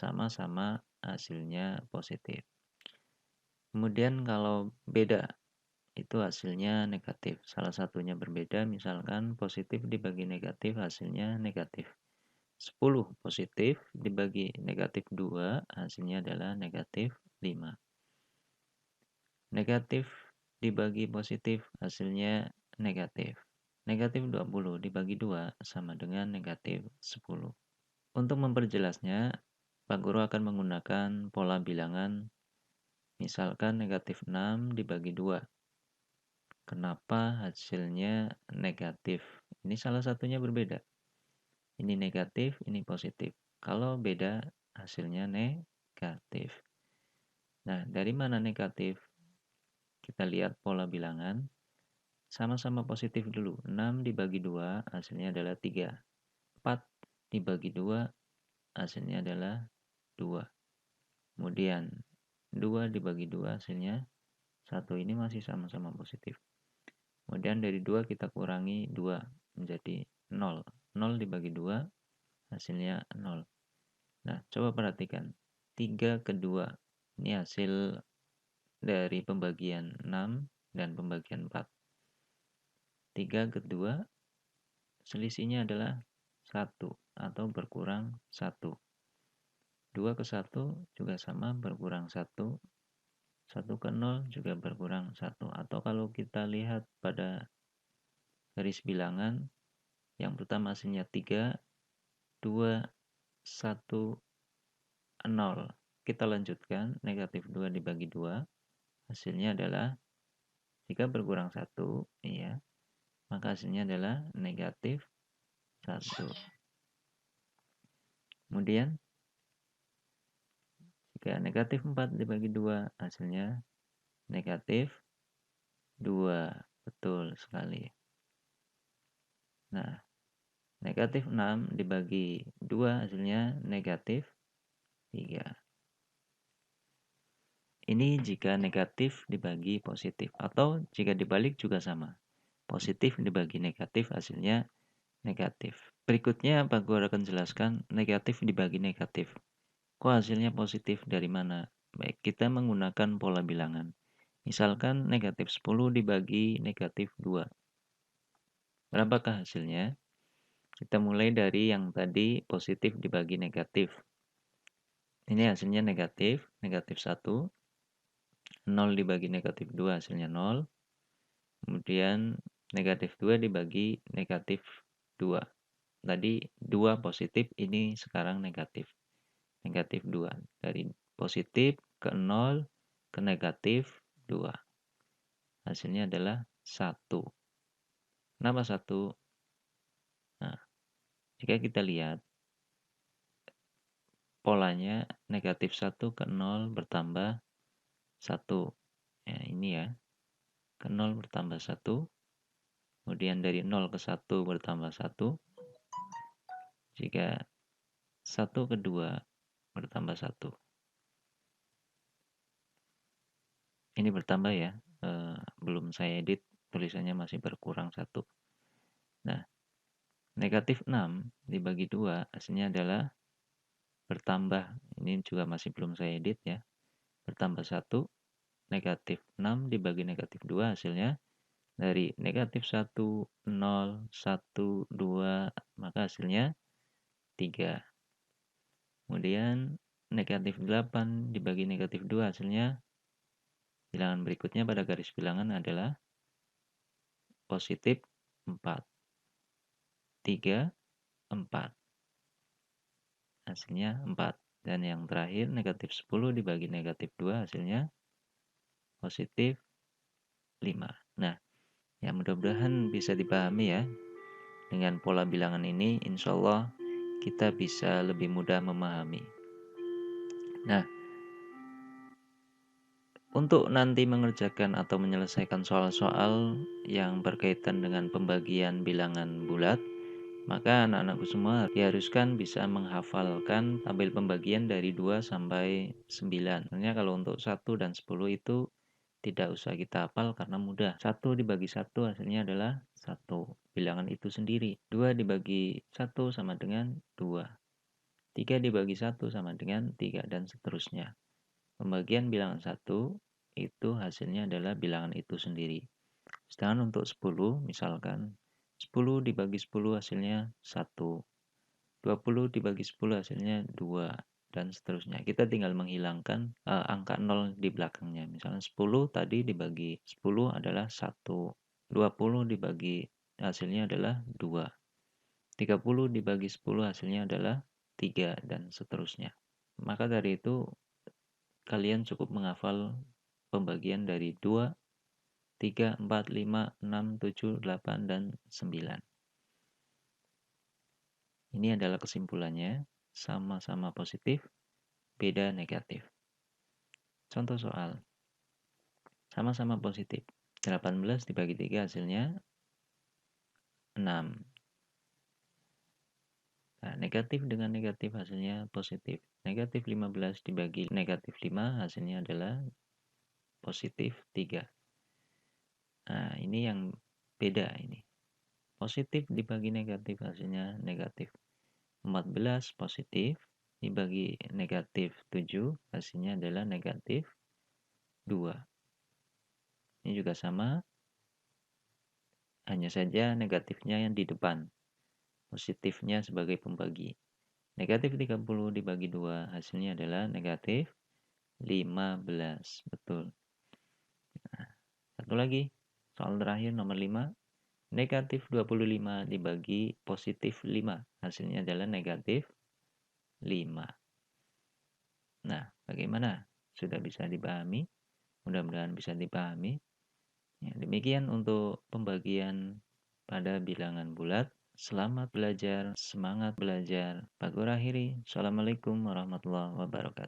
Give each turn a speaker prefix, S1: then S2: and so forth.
S1: sama-sama hasilnya positif. Kemudian kalau beda, itu hasilnya negatif. Salah satunya berbeda, misalkan positif dibagi negatif hasilnya negatif. 10 positif dibagi negatif 2 hasilnya adalah negatif 5. Negatif dibagi positif hasilnya negatif. Negatif 20 dibagi 2 sama dengan negatif 10. Untuk memperjelasnya, Pak Guru akan menggunakan pola bilangan, misalkan negatif 6 dibagi 2. Kenapa hasilnya negatif? Ini salah satunya berbeda. Ini negatif, ini positif. Kalau beda, hasilnya negatif. Nah, dari mana negatif? Kita lihat pola bilangan. Sama-sama positif dulu. 6 dibagi 2 hasilnya adalah 3. 4 dibagi 2 hasilnya adalah 2. Kemudian 2 dibagi 2 hasilnya 1. Ini masih sama-sama positif. Kemudian dari 2 kita kurangi 2 menjadi 0. 0 dibagi 2 hasilnya 0. Nah, coba perhatikan. 3 ke 2. Ini hasil dari pembagian 6 dan pembagian 4. 3 ke 2 selisihnya adalah 1 atau berkurang 1. 2 ke 1 juga sama berkurang 1. 1 ke 0 juga berkurang 1. Atau kalau kita lihat pada garis bilangan, yang pertama hasilnya 3, 2, 1, 0. Kita lanjutkan, negatif 2 dibagi 2, hasilnya adalah 3 berkurang 1, ya, maka hasilnya adalah negatif 1. Kemudian, jika negatif 4 dibagi 2, hasilnya negatif 2. Betul sekali. Nah, negatif 6 dibagi 2 hasilnya negatif 3. Ini jika negatif dibagi positif, atau jika dibalik juga sama. Positif dibagi negatif hasilnya negatif. Berikutnya Pak Guru akan jelaskan negatif dibagi negatif. Kok hasilnya positif dari mana? Baik, kita menggunakan pola bilangan. Misalkan negatif 10 dibagi negatif 2. Berapakah hasilnya? Kita mulai dari yang tadi positif dibagi negatif. Ini hasilnya negatif, negatif 1. 0 dibagi negatif 2 hasilnya 0. Kemudian negatif 2 dibagi negatif 2. Tadi 2 positif, ini sekarang negatif. Negatif 2. Dari positif ke 0 ke negatif 2. Hasilnya adalah 1. Kenapa 1? Nah, jika kita lihat polanya negatif 1 ke 0 bertambah 1. Ya, ini ya. Ke 0 bertambah 1. Kemudian dari 0 ke 1 bertambah 1. Jika 1 ke 2 bertambah 1. Ini bertambah ya. Belum saya edit, tulisannya masih berkurang 1. Nah, negatif 6 dibagi 2 hasilnya adalah bertambah. Ini juga masih belum saya edit ya. Bertambah 1. Negatif 6 dibagi negatif 2 hasilnya dari negatif 1, 0, 1, 2, maka hasilnya 3. Kemudian negatif 8 dibagi negatif 2 hasilnya, bilangan berikutnya pada garis bilangan adalah positif 4. 3, 4. Hasilnya 4. Dan yang terakhir negatif 10 dibagi negatif 2 hasilnya positif 5. Nah, ya mudah-mudahan bisa dipahami ya. Dengan pola bilangan ini insya Allah kita bisa lebih mudah memahami. Nah, untuk nanti mengerjakan atau menyelesaikan soal-soal yang berkaitan dengan pembagian bilangan bulat, maka anak-anakku semua diharuskan bisa menghafalkan tabel pembagian dari 2 sampai 9. Sebenarnya kalau untuk 1 dan 10 itu tidak usah kita hafal karena mudah. 1 dibagi 1 hasilnya adalah 1. Bilangan itu sendiri. 2 dibagi 1 sama dengan 2. 3 dibagi 1 sama dengan 3 dan seterusnya. Pembagian bilangan 1 itu hasilnya adalah bilangan itu sendiri. Sedangkan untuk 10, misalkan 10 dibagi 10 hasilnya 1. 20 dibagi 10 hasilnya 2. Dan seterusnya. Kita tinggal menghilangkan angka 0 di belakangnya. Misalnya 10 tadi dibagi 10 adalah 1. 20 dibagi hasilnya adalah 2. 30 dibagi 10 hasilnya adalah 3 dan seterusnya. Maka dari itu kalian cukup menghafal pembagian dari 2, 3, 4, 5, 6, 7, 8, dan 9. Ini adalah kesimpulannya, sama-sama positif, beda negatif. Contoh soal, sama-sama positif. 18 dibagi 3 hasilnya 6. Nah, negatif dengan negatif hasilnya positif. Negatif 15 dibagi negatif 5 hasilnya adalah positif 3. Nah, ini yang beda ini. Positif dibagi negatif hasilnya negatif. 14 positif dibagi negatif 7 hasilnya adalah negatif 2. Ini juga sama, hanya saja negatifnya yang di depan, positifnya sebagai pembagi. Negatif 30 dibagi 2 hasilnya adalah negatif 15. Betul. Nah, satu lagi, soal terakhir nomor 5. Negatif 25 dibagi positif 5 hasilnya adalah negatif 5. Nah, bagaimana? Sudah bisa dipahami? Mudah-mudahan bisa dipahami. Ya, demikian untuk pembagian pada bilangan bulat. Selamat belajar, semangat belajar. Pak Guru akhiri. Assalamualaikum warahmatullahi wabarakatuh.